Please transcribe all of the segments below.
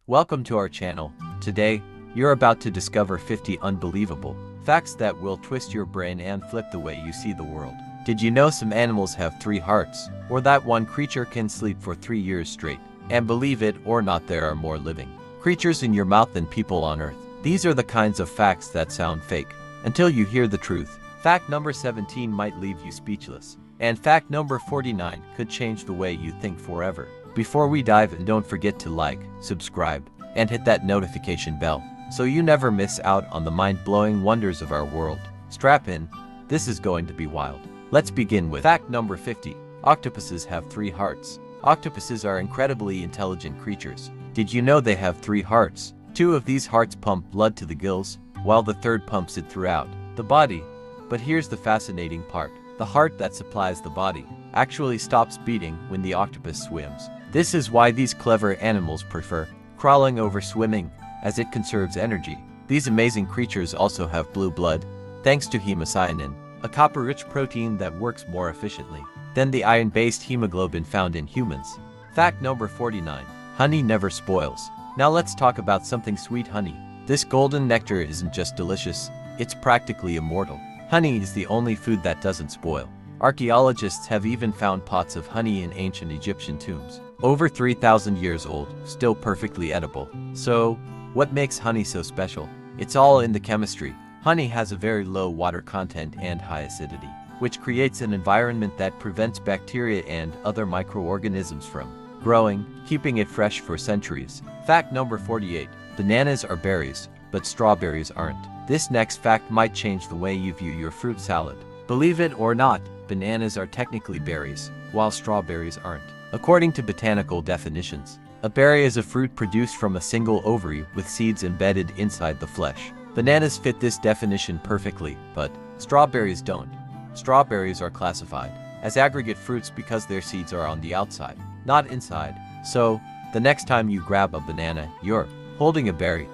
Welcome to our channel. Today, you're about to discover 50 unbelievable facts that will twist your brain and flip the way you see the world. Did you know some animals have 3 hearts? Or that one creature can sleep for 3 years straight? And believe it or not, there are more living creatures in your mouth than people on Earth. These are the kinds of facts that sound fake until you hear the truth. Fact number 17 might leave you speechless. And fact number 49 could change the way you think forever. Before we dive in, don't forget to like, subscribe, and hit that notification bell so you never miss out on the mind-blowing wonders of our world. Strap in, this is going to be wild. Let's begin with fact number 50. Octopuses have 3 hearts. Octopuses are incredibly intelligent creatures. Did you know they have 3 hearts? 2 of these hearts pump blood to the gills, while the third pumps it throughout the body. But here's the fascinating part. The heart that supplies the body actually stops beating when the octopus swims. This is why these clever animals prefer crawling over swimming, as it conserves energy. These amazing creatures also have blue blood, thanks to hemocyanin, a copper-rich protein that works more efficiently than the iron-based hemoglobin found in humans. Fact number 49. Honey never spoils. Now let's talk about something sweet: honey. This golden nectar isn't just delicious, it's practically immortal. Honey is the only food that doesn't spoil. Archaeologists have even found pots of honey in ancient Egyptian tombs, over 3,000 years old, still perfectly edible. So, what makes honey so special? It's all in the chemistry. Honey has a very low water content and high acidity, which creates an environment that prevents bacteria and other microorganisms from growing, keeping it fresh for centuries. Fact number 48. Bananas are berries, but strawberries aren't. This next fact might change the way you view your fruit salad. Believe it or not, bananas are technically berries, while strawberries aren't. According to botanical definitions, a berry is a fruit produced from a single ovary with seeds embedded inside the flesh. Bananas fit this definition perfectly, but strawberries don't. Strawberries are classified as aggregate fruits because their seeds are on the outside, not inside. So, the next time you grab a banana, you're holding a berry.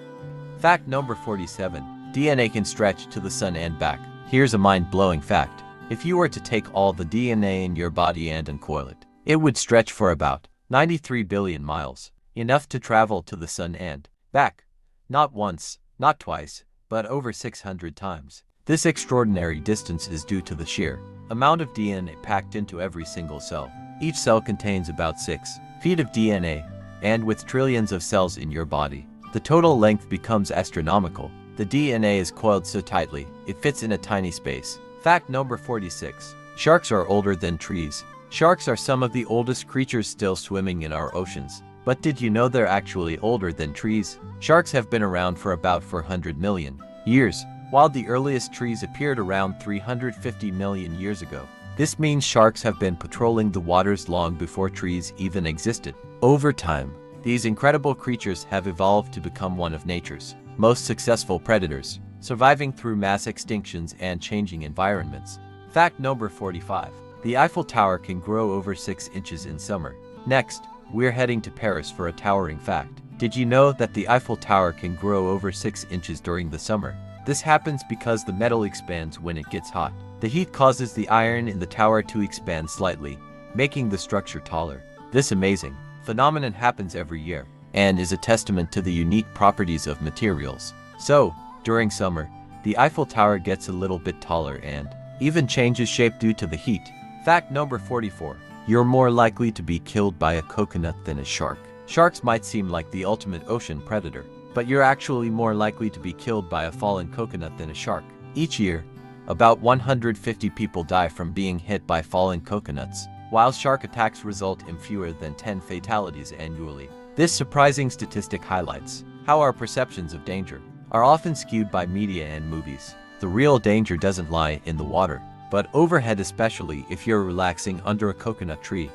Fact number 47. DNA can stretch to the sun and back. Here's a mind-blowing fact. If you were to take all the DNA in your body and uncoil it, it would stretch for about 93 billion miles, enough to travel to the sun and back. Not once, not twice, but over 600 times. This extraordinary distance is due to the sheer amount of DNA packed into every single cell. Each cell contains about 6 feet of DNA, and with trillions of cells in your body, the total length becomes astronomical. The DNA is coiled so tightly, it fits in a tiny space. Fact number 46. Sharks are older than trees. Sharks are some of the oldest creatures still swimming in our oceans. But did you know they're actually older than trees? Sharks have been around for about 400 million years, while the earliest trees appeared around 350 million years ago. This means sharks have been patrolling the waters long before trees even existed. Over time, these incredible creatures have evolved to become one of nature's most successful predators, surviving through mass extinctions and changing environments. Fact number 45. The Eiffel Tower can grow over 6 inches in summer. Next, we're heading to Paris for a towering fact. Did you know that the Eiffel Tower can grow over 6 inches during the summer? This happens because the metal expands when it gets hot. The heat causes the iron in the tower to expand slightly, making the structure taller. This amazing phenomenon happens every year and is a testament to the unique properties of materials. So, during summer, the Eiffel Tower gets a little bit taller and even changes shape due to the heat. Fact number 44. You're more likely to be killed by a coconut than a shark. Sharks might seem like the ultimate ocean predator, but you're actually more likely to be killed by a fallen coconut than a shark. Each year, about 150 people die from being hit by fallen coconuts, while shark attacks result in fewer than 10 fatalities annually. This surprising statistic highlights how our perceptions of danger are often skewed by media and movies. The real danger doesn't lie in the water, but overhead, especially if you're relaxing under a coconut tree.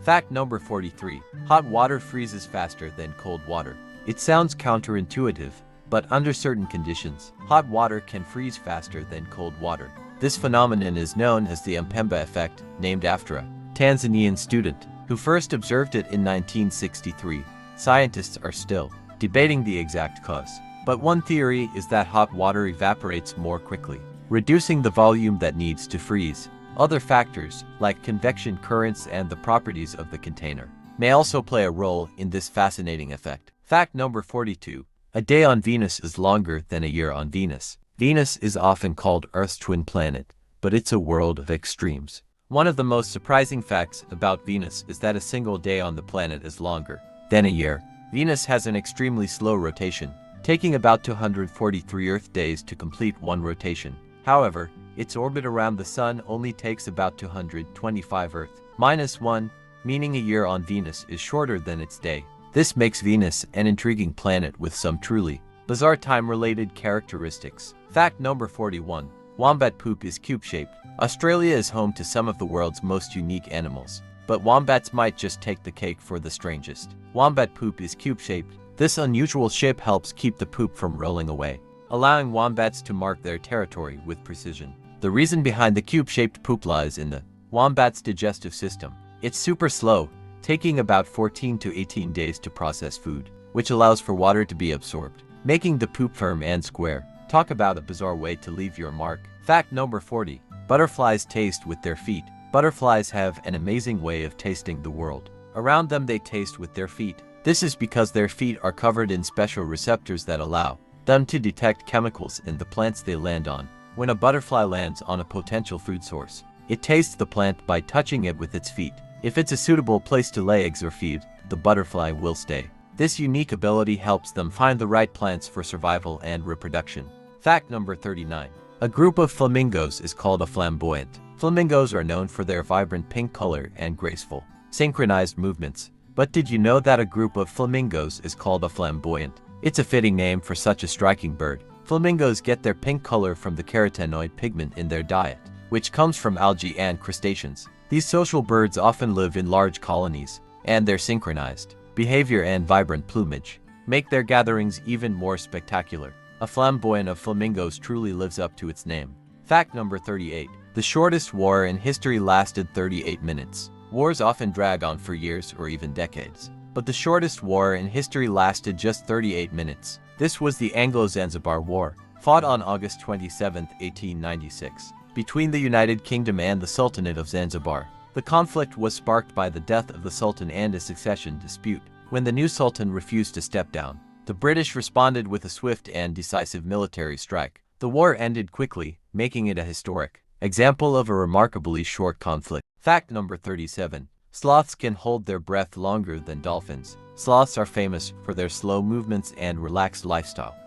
Fact number 43. Hot water freezes faster than cold water. It sounds counterintuitive, but under certain conditions, hot water can freeze faster than cold water. This phenomenon is known as the Mpemba effect, named after a Tanzanian student who first observed it in 1963. Scientists are still debating the exact cause, but one theory is that hot water evaporates more quickly, reducing the volume that needs to freeze. Other factors, like convection currents and the properties of the container, may also play a role in this fascinating effect. Fact number 42. A day on Venus is longer than a year on Venus. Venus is often called Earth's twin planet, but it's a world of extremes. One of the most surprising facts about Venus is that a single day on the planet is longer than a year. Venus has an extremely slow rotation, taking about 243 Earth days to complete one rotation. However, its orbit around the Sun only takes about 225 Earth-1, meaning a year on Venus is shorter than its day. This makes Venus an intriguing planet with some truly bizarre time-related characteristics. Fact number 41. Wombat poop is cube-shaped. Australia is home to some of the world's most unique animals, but wombats might just take the cake for the strangest. Wombat poop is cube-shaped. This unusual shape helps keep the poop from rolling away, allowing wombats to mark their territory with precision. The reason behind the cube-shaped poop lies in the wombat's digestive system. It's super slow, taking about 14 to 18 days to process food, which allows for water to be absorbed, making the poop firm and square. Talk about a bizarre way to leave your mark. Fact number 40. Butterflies taste with their feet. Butterflies have an amazing way of tasting the world. Around them they taste with their feet. This is because their feet are covered in special receptors that allow them to detect chemicals in the plants they land on. When a butterfly lands on a potential food source, it tastes the plant by touching it with its feet. If it's a suitable place to lay eggs or feed, the butterfly will stay. This unique ability helps them find the right plants for survival and reproduction. Fact number 39. A group of flamingos is called a flamboyant. Flamingos are known for their vibrant pink color and graceful, synchronized movements. But did you know that a group of flamingos is called a flamboyant? It's a fitting name for such a striking bird. Flamingos get their pink color from the carotenoid pigment in their diet, which comes from algae and crustaceans. These social birds often live in large colonies, and their synchronized behavior and vibrant plumage make their gatherings even more spectacular. A flamboyant of flamingos truly lives up to its name. Fact number 38. The shortest war in history lasted 38 minutes. Wars often drag on for years or even decades, but the shortest war in history lasted just 38 minutes. This was the Anglo-Zanzibar War, fought on August 27, 1896. Between the United Kingdom and the Sultanate of Zanzibar. The conflict was sparked by the death of the Sultan and a succession dispute. When the new Sultan refused to step down, the British responded with a swift and decisive military strike. The war ended quickly, making it a historic example of a remarkably short conflict. Fact number 37. Sloths can hold their breath longer than dolphins. Sloths are famous for their slow movements and relaxed lifestyle.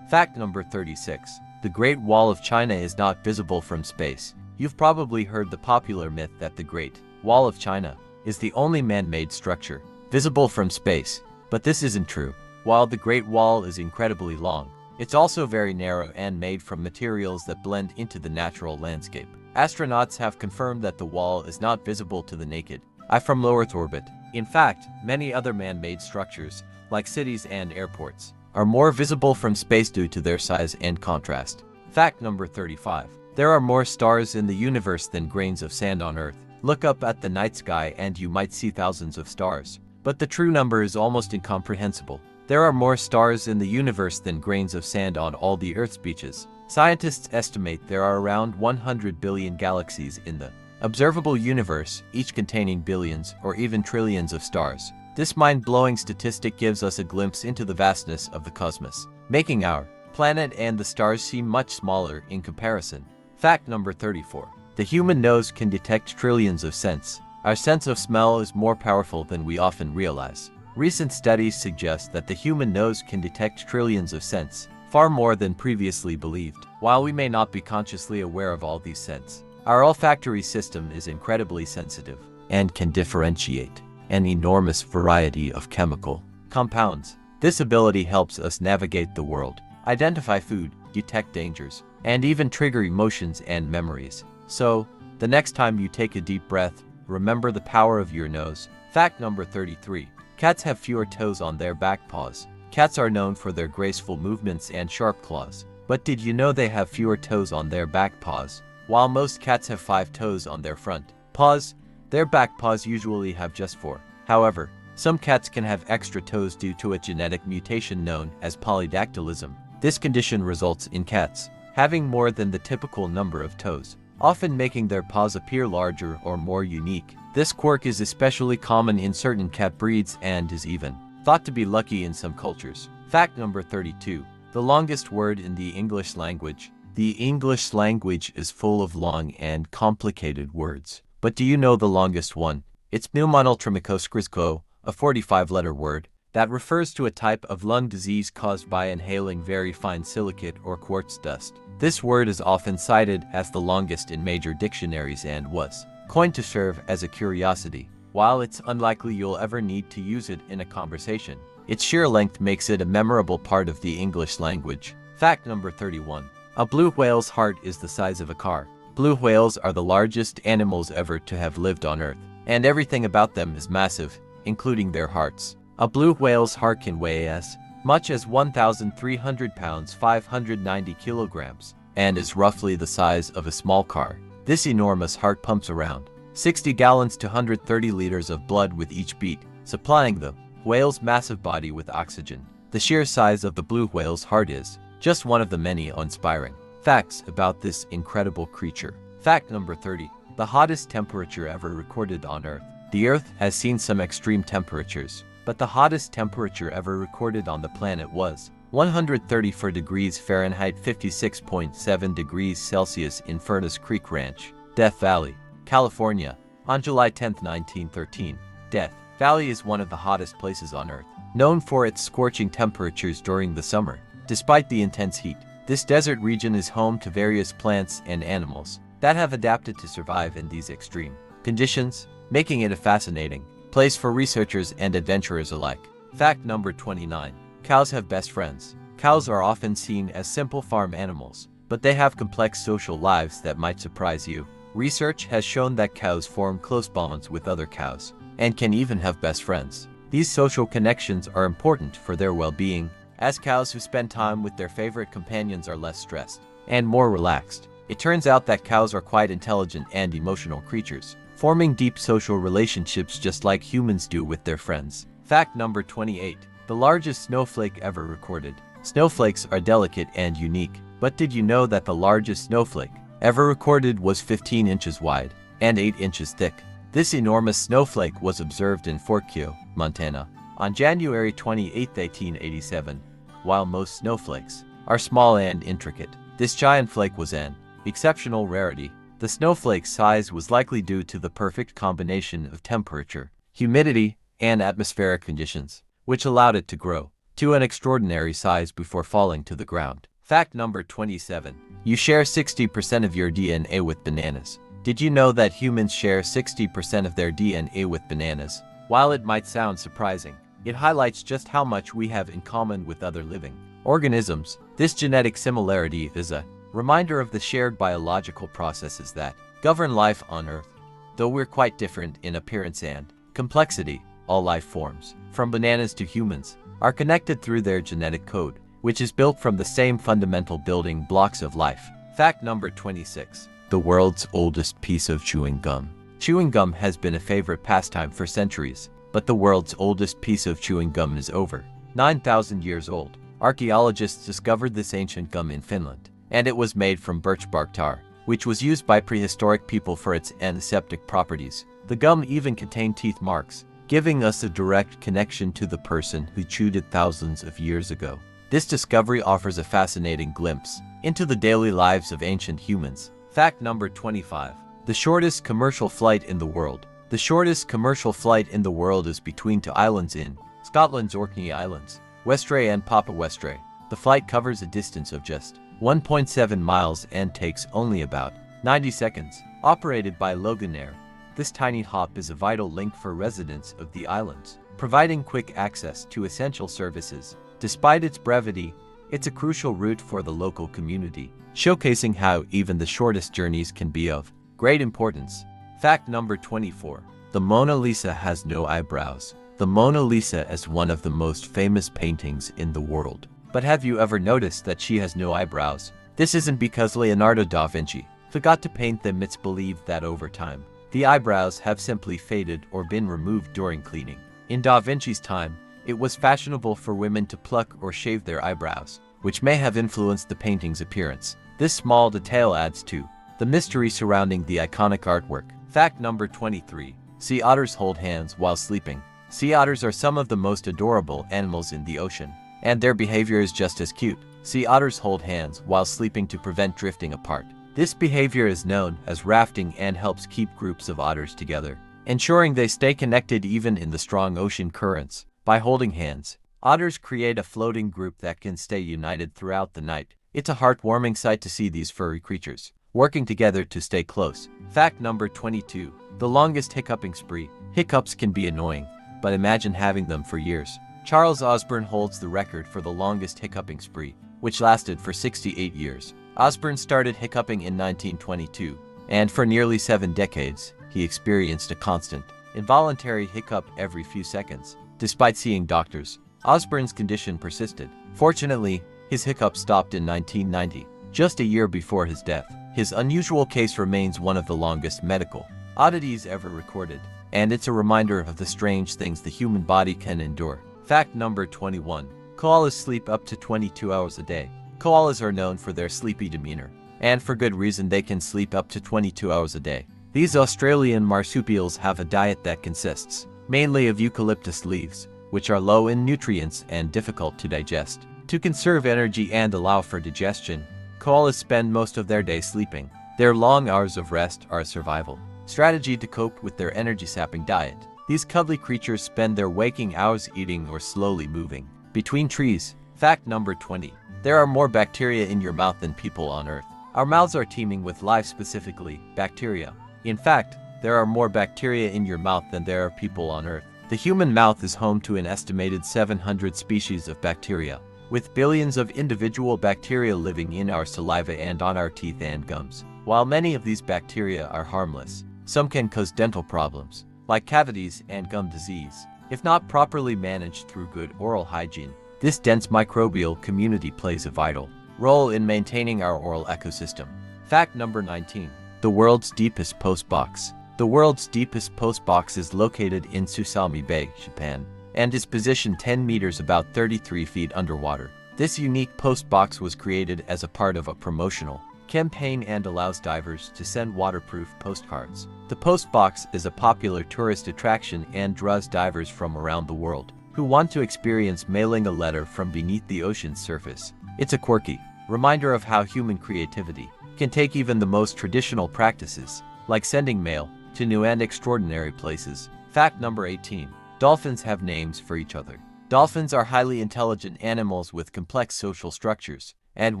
Fact number 36. The Great Wall of China is not visible from space. You've probably heard the popular myth that the Great Wall of China is the only man-made structure visible from space, but this isn't true. While the Great Wall is incredibly long, it's also very narrow and made from materials that blend into the natural landscape. Astronauts have confirmed that the wall is not visible to the naked eye from low Earth orbit. In fact, many other man-made structures, like cities and airports, are more visible from space due to their size and contrast. Fact number 35. There are more stars in the universe than grains of sand on Earth. Look up at the night sky and you might see thousands of stars, but the true number is almost incomprehensible. There are more stars in the universe than grains of sand on all the Earth's beaches. Scientists estimate there are around 100 billion galaxies in the observable universe, each containing billions or even trillions of stars. This mind-blowing statistic gives us a glimpse into the vastness of the cosmos, making our planet and the stars seem much smaller in comparison. Fact number 34. The human nose can detect trillions of scents. Our sense of smell is more powerful than we often realize. Recent studies suggest that the human nose can detect trillions of scents, far more than previously believed. While we may not be consciously aware of all these scents, our olfactory system is incredibly sensitive and can differentiate an enormous variety of chemical compounds. This ability helps us navigate the world, identify food, detect dangers, and even trigger emotions and memories. So, the next time you take a deep breath, remember the power of your nose. Fact number 33. Cats have fewer toes on their back paws. Cats are known for their graceful movements and sharp claws. But did you know they have fewer toes on their back paws? While most cats have 5 toes on their front paws, their back paws usually have just 4. However, some cats can have extra toes due to a genetic mutation known as polydactylism. This condition results in cats having more than the typical number of toes, often making their paws appear larger or more unique. This quirk is especially common in certain cat breeds and is even thought to be lucky in some cultures. Fact number 32. The longest word in the English language. The English language is full of long and complicated words. But do you know the longest one? It's pneummonultramicroskrisko, a 45-letter word that refers to a type of lung disease caused by inhaling very fine silicate or quartz dust. This word is often cited as the longest in major dictionaries and was coined to serve as a curiosity. While it's unlikely you'll ever need to use it in a conversation, its sheer length makes it a memorable part of the English language. Fact number 31. A blue whale's heart is the size of a car. Blue whales are the largest animals ever to have lived on Earth, and everything about them is massive, including their hearts. A blue whale's heart can weigh as much as 1,300 pounds, 590 kilograms, and is roughly the size of a small car. This enormous heart pumps around 60 gallons to 130 liters of blood with each beat, supplying the whale's massive body with oxygen. The sheer size of the blue whale's heart is just one of the many inspiring facts about this incredible creature. Fact number 30. The hottest temperature ever recorded on Earth. The Earth has seen some extreme temperatures, but the hottest temperature ever recorded on the planet was 134 degrees Fahrenheit, 56.7 degrees Celsius in Furnace Creek Ranch, Death Valley, California, on July 10, 1913. Death Valley is one of the hottest places on Earth, known for its scorching temperatures during the summer. Despite the intense heat, this desert region is home to various plants and animals that have adapted to survive in these extreme conditions, making it a fascinating place for researchers and adventurers alike. Fact number 29. Cows have best friends. Cows are often seen as simple farm animals, but they have complex social lives that might surprise you. Research has shown that cows form close bonds with other cows and can even have best friends. These social connections are important for their well-being, as cows who spend time with their favorite companions are less stressed and more relaxed. It turns out that cows are quite intelligent and emotional creatures, forming deep social relationships just like humans do with their friends. Fact number 28. The largest snowflake ever recorded. Snowflakes are delicate and unique, but did you know that the largest snowflake ever recorded was 15 inches wide and 8 inches thick? This enormous snowflake was observed in Fort Keogh, Montana, on January 28, 1887. While most snowflakes are small and intricate, this giant flake was an exceptional rarity. The snowflake's size was likely due to the perfect combination of temperature, humidity, and atmospheric conditions, which allowed it to grow to an extraordinary size before falling to the ground. Fact number 27. You share 60% of your DNA with bananas. Did you know that humans share 60% of their DNA with bananas? While it might sound surprising, it highlights just how much we have in common with other living organisms. This genetic similarity is a reminder of the shared biological processes that govern life on Earth. Though we're quite different in appearance and complexity, all life forms, from bananas to humans, are connected through their genetic code, which is built from the same fundamental building blocks of life. Fact number 26. The world's oldest piece of chewing gum. Chewing gum has been a favorite pastime for centuries, but the world's oldest piece of chewing gum is over 9,000 years old. Archaeologists discovered this ancient gum in Finland, and it was made from birch bark tar, which was used by prehistoric people for its antiseptic properties. The gum even contained teeth marks, giving us a direct connection to the person who chewed it thousands of years ago. This discovery offers a fascinating glimpse into the daily lives of ancient humans. Fact number 25. The shortest commercial flight in the world. The shortest commercial flight in the world is between two islands in Scotland's Orkney Islands, Westray and Papa Westray. The flight covers a distance of just 1.7 miles and takes only about 90 seconds. Operated by Loganair, this tiny hop is a vital link for residents of the islands, providing quick access to essential services. Despite its brevity, it's a crucial route for the local community, showcasing how even the shortest journeys can be of great importance. Fact number 24. The Mona Lisa has no eyebrows. The Mona Lisa is one of the most famous paintings in the world. But have you ever noticed that she has no eyebrows? This isn't because Leonardo da Vinci forgot to paint them. It's believed that over time, the eyebrows have simply faded or been removed during cleaning. In Da Vinci's time, it was fashionable for women to pluck or shave their eyebrows, which may have influenced the painting's appearance. This small detail adds to the mystery surrounding the iconic artwork. Fact number 23. Sea otters hold hands while sleeping. Sea otters are some of the most adorable animals in the ocean, and their behavior is just as cute. Sea otters hold hands while sleeping to prevent drifting apart. This behavior is known as rafting and helps keep groups of otters together, ensuring they stay connected even in the strong ocean currents. By holding hands, otters create a floating group that can stay united throughout the night. It's a heartwarming sight to see these furry creatures working together to stay close. Fact number 22. The longest hiccuping spree. Hiccups can be annoying, but imagine having them for years. Charles Osborne holds the record for the longest hiccuping spree, which lasted for 68 years. Osborne started hiccuping in 1922, and for nearly 7 decades, he experienced a constant, involuntary hiccup every few seconds. Despite seeing doctors, Osborne's condition persisted. Fortunately, his hiccup stopped in 1990, just a year before his death. His unusual case remains one of the longest medical oddities ever recorded, and it's a reminder of the strange things the human body can endure. Fact number 21. Koalas sleep up to 22 hours a day. Koalas are known for their sleepy demeanor, and for good reason. They can sleep up to 22 hours a day. These Australian marsupials have a diet that consists mainly of eucalyptus leaves, which are low in nutrients and difficult to digest. To conserve energy and allow for digestion, koalas spend most of their day sleeping. Their long hours of rest are a survival strategy to cope with their energy-sapping diet. These cuddly creatures spend their waking hours eating or slowly moving between trees. Fact number 20. There are more bacteria in your mouth than people on Earth. Our mouths are teeming with life, specifically bacteria. In fact, there are more bacteria in your mouth than there are people on Earth. The human mouth is home to an estimated 700 species of bacteria, with billions of individual bacteria living in our saliva and on our teeth and gums. While many of these bacteria are harmless, some can cause dental problems, like cavities and gum disease, if not properly managed through good oral hygiene. This dense microbial community plays a vital role in maintaining our oral ecosystem. Fact number 19. The world's deepest postbox. The world's deepest postbox is located in Susami Bay, Japan, and is positioned 10 meters, about 33 feet underwater. This unique postbox was created as a part of a promotional campaign and allows divers to send waterproof postcards. The postbox is a popular tourist attraction and draws divers from around the world who want to experience mailing a letter from beneath the ocean's surface. It's a quirky reminder of how human creativity can take even the most traditional practices, like sending mail, to new and extraordinary places. Fact number 18. Dolphins have names for each other. Dolphins are highly intelligent animals with complex social structures, and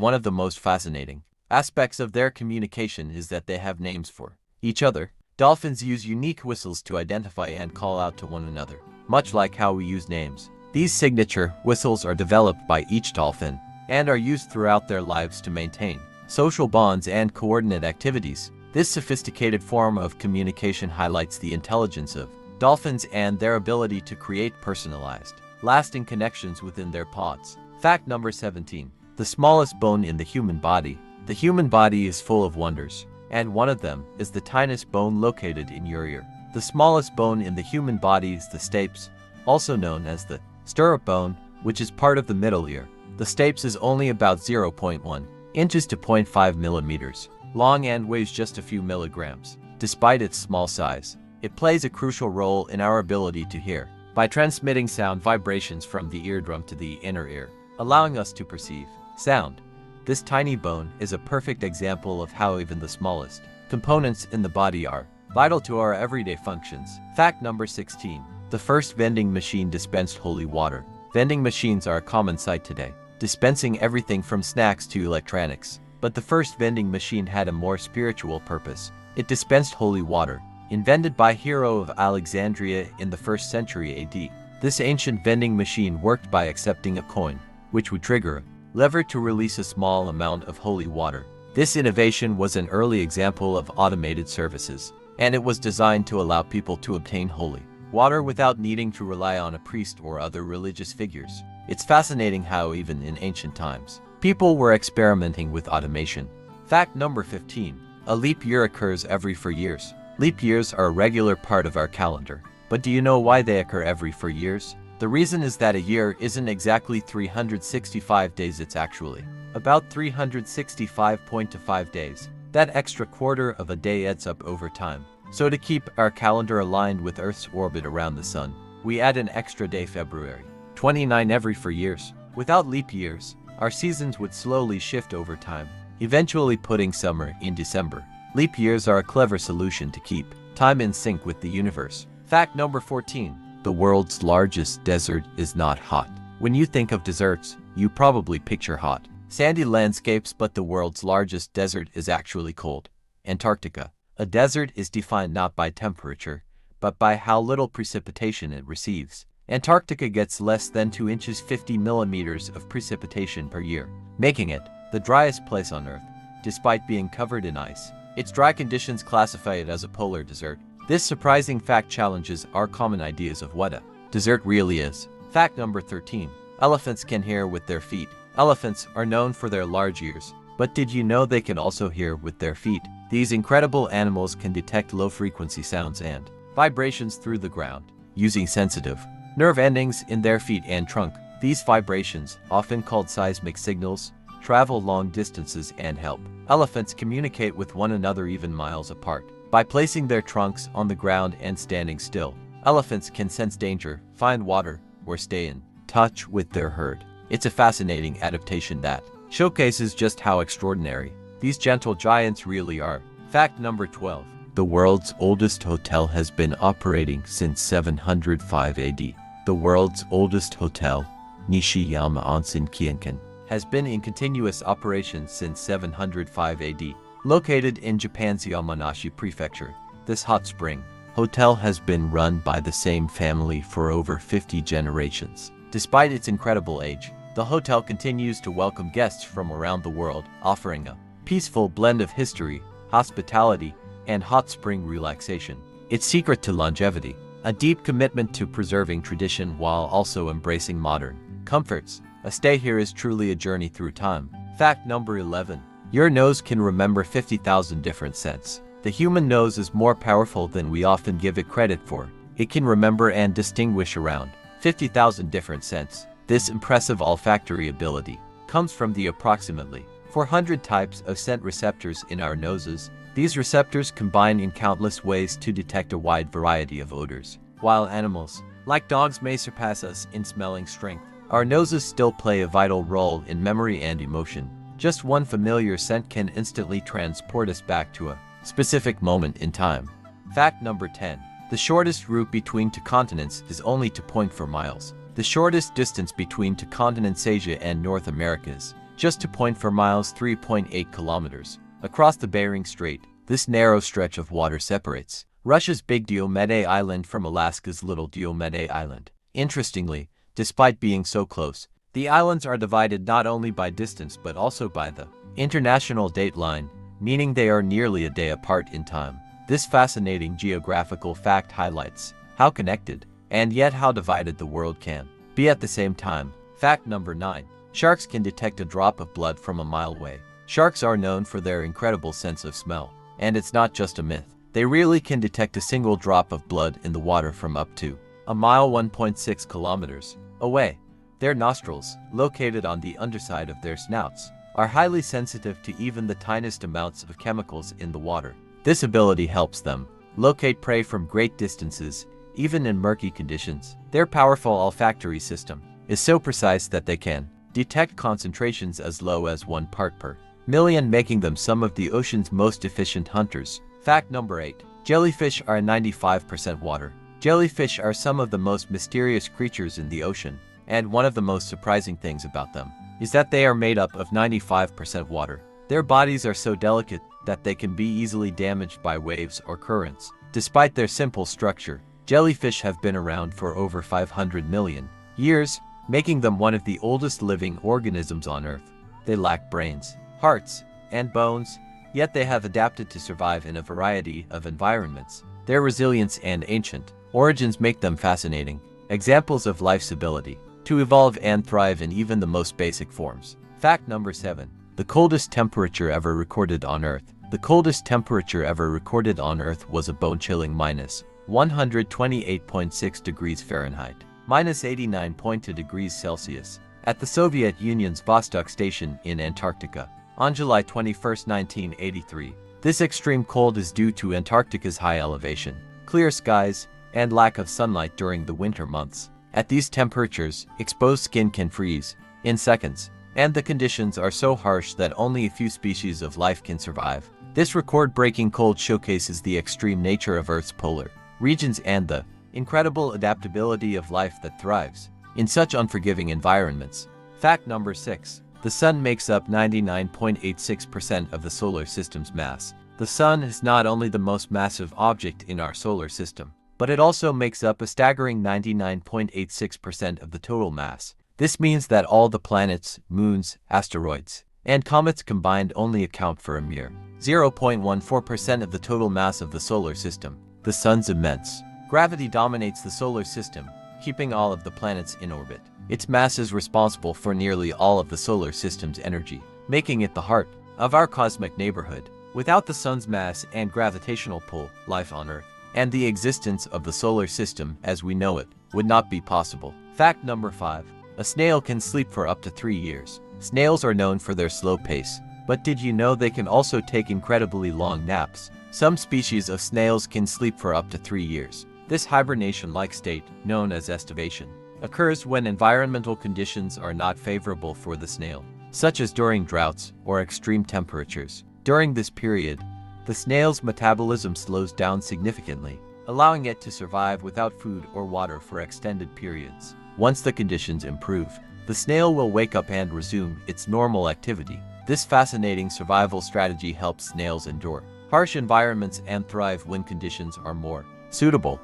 one of the most fascinating aspects of their communication is that they have names for each other. Dolphins use unique whistles to identify and call out to one another, much like how we use names. These signature whistles are developed by each dolphin and are used throughout their lives to maintain social bonds and coordinate activities. This sophisticated form of communication highlights the intelligence of dolphins and their ability to create personalized, lasting connections within their pods. Fact number 17. The smallest bone in the human body. The human body is full of wonders, and one of them is the tiniest bone located in your ear. The smallest bone in the human body is the stapes, also known as the stirrup bone, which is part of the middle ear. The stapes is only about 0.1 inches to 0.5 millimeters long and weighs just a few milligrams. Despite its small size, it plays a crucial role in our ability to hear by transmitting sound vibrations from the eardrum to the inner ear, allowing us to perceive sound. This tiny bone is a perfect example of how even the smallest components in the body are vital to our everyday functions. Fact number 16. The first vending machine dispensed holy water. Vending machines are a common sight today, dispensing everything from snacks to electronics. But the first vending machine had a more spiritual purpose. It dispensed holy water. Invented by Hero of Alexandria in the 1st century AD, this ancient vending machine worked by accepting a coin, which would trigger a lever to release a small amount of holy water. This innovation was an early example of automated services, and it was designed to allow people to obtain holy water without needing to rely on a priest or other religious figures. It's fascinating how even in ancient times, people were experimenting with automation. Fact number 15. A leap year occurs every 4 years. Leap years are a regular part of our calendar, but do you know why they occur every 4 years? The reason is that a year isn't exactly 365 days, it's actually about 365.25 days. That extra quarter of a day adds up over time. So to keep our calendar aligned with Earth's orbit around the sun, we add an extra day February 29 every 4 years. Without leap years, our seasons would slowly shift over time, eventually putting summer in December. Leap years are a clever solution to keep time in sync with the universe. Fact number 14. The world's largest desert is not hot. When you think of deserts, you probably picture hot, sandy landscapes, but the world's largest desert is actually cold. Antarctica. A desert is defined not by temperature, but by how little precipitation it receives. Antarctica gets less than 2 inches 50 millimeters of precipitation per year, making it the driest place on Earth, despite being covered in ice. Its dry conditions classify it as a polar desert. This surprising fact challenges our common ideas of what a desert really is. Fact number 13. Elephants can hear with their feet. Elephants are known for their large ears, but did you know they can also hear with their feet? These incredible animals can detect low-frequency sounds and vibrations through the ground, using sensitive nerve endings in their feet and trunk. These vibrations, often called seismic signals, travel long distances and help elephants communicate with one another even miles apart. By placing their trunks on the ground and standing still, elephants can sense danger, find water, or stay in touch with their herd. It's a fascinating adaptation that showcases just how extraordinary these gentle giants really are. Fact number 12. The world's oldest hotel has been operating since 705 AD. The world's oldest hotel, Nishiyama Onsen Kyokan, has been in continuous operation since 705 AD. Located in Japan's Yamanashi Prefecture, this hot spring hotel has been run by the same family for over 50 generations. Despite its incredible age, the hotel continues to welcome guests from around the world, offering a peaceful blend of history, hospitality, and hot spring relaxation. Its secret to longevity: a deep commitment to preserving tradition while also embracing modern comforts. A stay here is truly a journey through time. Fact number 11. Your nose can remember 50,000 different scents. The human nose is more powerful than we often give it credit for. It can remember and distinguish around 50,000 different scents. This impressive olfactory ability comes from the approximately 400 types of scent receptors in our noses. These receptors combine in countless ways to detect a wide variety of odors. While animals, like dogs, may surpass us in smelling strength, our noses still play a vital role in memory and emotion. Just one familiar scent can instantly transport us back to a specific moment in time. Fact number 10. The shortest route between two continents is only 2.4 miles. The shortest distance between two continents, Asia and North America, is just 2.4 miles, 3.8 kilometers. Across the Bering Strait, this narrow stretch of water separates Russia's Big Diomede Island from Alaska's Little Diomede Island. Interestingly, despite being so close, the islands are divided not only by distance but also by the international date line, meaning they are nearly a day apart in time. This fascinating geographical fact highlights how connected and yet how divided the world can be at the same time. Fact number 9. Sharks can detect a drop of blood from a mile away. Sharks are known for their incredible sense of smell, and it's not just a myth. They really can detect a single drop of blood in the water from up to a mile, 1.6 kilometers away. Their nostrils, located on the underside of their snouts, are highly sensitive to even the tiniest amounts of chemicals in the water. This ability helps them locate prey from great distances, even in murky conditions. Their powerful olfactory system is so precise that they can detect concentrations as low as 1 part per million, making them some of the ocean's most efficient hunters. Fact number 8. Jellyfish are 95% water. Jellyfish are some of the most mysterious creatures in the ocean, and one of the most surprising things about them is that they are made up of 95% water. Their bodies are so delicate that they can be easily damaged by waves or currents. Despite their simple structure, jellyfish have been around for over 500 million years, making them one of the oldest living organisms on Earth. They lack brains, hearts, and bones, yet they have adapted to survive in a variety of environments. Their resilience and ancient origins make them fascinating examples of life's ability to evolve and thrive in even the most basic forms. Fact number 7. The coldest temperature ever recorded on Earth. The coldest temperature ever recorded on Earth was a bone-chilling minus 128.6 degrees Fahrenheit, minus 89.2 degrees Celsius, at the Soviet Union's Vostok Station in Antarctica on July 21, 1983. This extreme cold is due to Antarctica's high elevation, clear skies, and lack of sunlight during the winter months. At these temperatures, exposed skin can freeze in seconds, and the conditions are so harsh that only a few species of life can survive. This record-breaking cold showcases the extreme nature of Earth's polar regions and the incredible adaptability of life that thrives in such unforgiving environments. Fact number 6. The Sun makes up 99.86% of the solar system's mass. The Sun is not only the most massive object in our solar system, but it also makes up a staggering 99.86% of the total mass. This means that all the planets, moons, asteroids, and comets combined only account for a mere 0.14% of the total mass of the solar system. The Sun's immense gravity dominates the solar system, keeping all of the planets in orbit. Its mass is responsible for nearly all of the solar system's energy, making it the heart of our cosmic neighborhood. Without the Sun's mass and gravitational pull, life on Earth and the existence of the solar system as we know it would not be possible. Fact number 5. A snail can sleep for up to 3 years. Snails are known for their slow pace, but did you know they can also take incredibly long naps? Some species of snails can sleep for up to 3 years. This hibernation-like state, known as estivation, occurs when environmental conditions are not favorable for the snail, such as during droughts or extreme temperatures. During this period, the snail's metabolism slows down significantly, allowing it to survive without food or water for extended periods. Once the conditions improve, the snail will wake up and resume its normal activity. This fascinating survival strategy helps snails endure harsh environments and thrive when conditions are more suitable.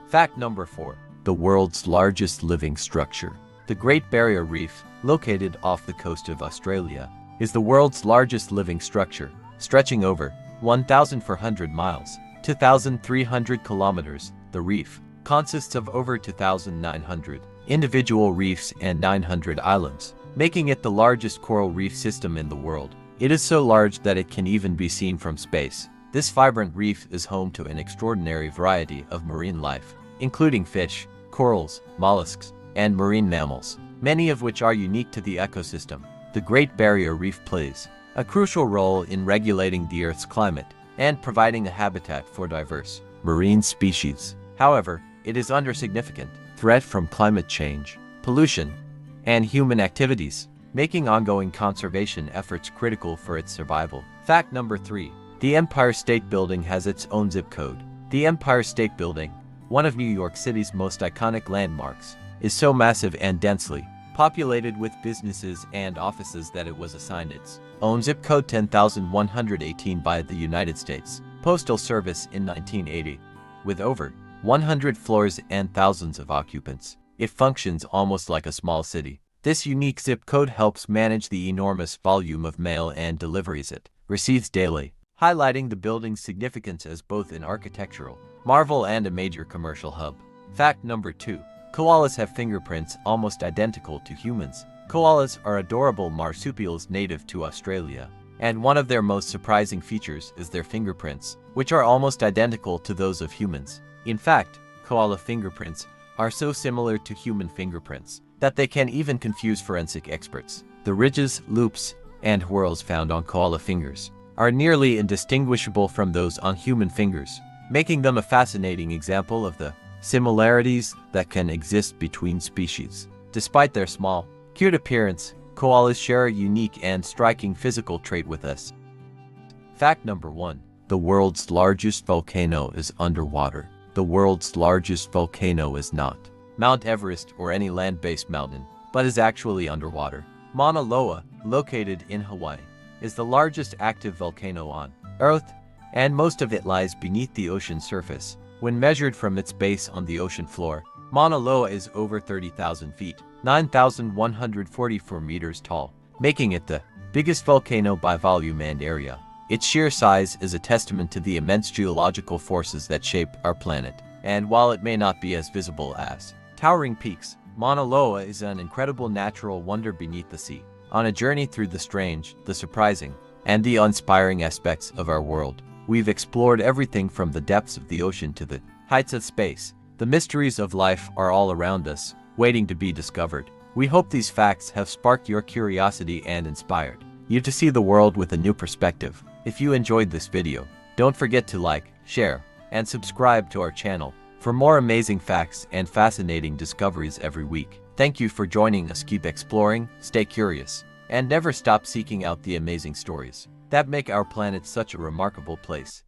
Fact number 4. The world's largest living structure. The Great Barrier Reef, located off the coast of Australia, is the world's largest living structure, stretching over 1,400 miles, 2,300 kilometers. The reef consists of over 2,900 individual reefs and 900 islands, making it the largest coral reef system in the world. It is so large that it can even be seen from space. This vibrant reef is home to an extraordinary variety of marine life, including fish, corals, mollusks, and marine mammals, many of which are unique to the ecosystem. The Great Barrier Reef plays a crucial role in regulating the Earth's climate and providing a habitat for diverse marine species. However, it is under significant threat from climate change, pollution, and human activities, making ongoing conservation efforts critical for its survival. Fact number 3. The Empire State Building has its own zip code. The Empire State Building, one of New York City's most iconic landmarks, is so massive and densely populated with businesses and offices that it was assigned its own zip code 10,118 by the United States Postal Service in 1980. With over 100 floors and thousands of occupants, it functions almost like a small city. This unique zip code helps manage the enormous volume of mail and deliveries it receives daily, highlighting the building's significance as both an architectural marvel and a major commercial hub. Fact number 2. Koalas have fingerprints almost identical to humans. Koalas are adorable marsupials native to Australia, and one of their most surprising features is their fingerprints, which are almost identical to those of humans. In fact, koala fingerprints are so similar to human fingerprints that they can even confuse forensic experts. The ridges, loops, and whorls found on koala fingers are nearly indistinguishable from those on human fingers, making them a fascinating example of the similarities that can exist between species. Despite their small, cute appearance, koalas share a unique and striking physical trait with us. Fact number 1. The world's largest volcano is underwater. The world's largest volcano is not Mount Everest or any land-based mountain, but is actually underwater. Mauna Loa, located in Hawaii, is the largest active volcano on Earth, and most of it lies beneath the ocean surface. When measured from its base on the ocean floor, Mauna Loa is over 30,000 feet, 9,144 meters tall, making it the biggest volcano by volume and area. Its sheer size is a testament to the immense geological forces that shape our planet, and while it may not be as visible as towering peaks, Mauna Loa is an incredible natural wonder beneath the sea. On a journey through the strange, the surprising, and the inspiring aspects of our world, we've explored everything from the depths of the ocean to the heights of space. The mysteries of life are all around us, waiting to be discovered. We hope these facts have sparked your curiosity and inspired you to see the world with a new perspective. If you enjoyed this video, don't forget to like, share, and subscribe to our channel. for more amazing facts and fascinating discoveries every week. Thank you for joining us. Keep exploring, stay curious, and never stop seeking out the amazing stories that make our planet such a remarkable place.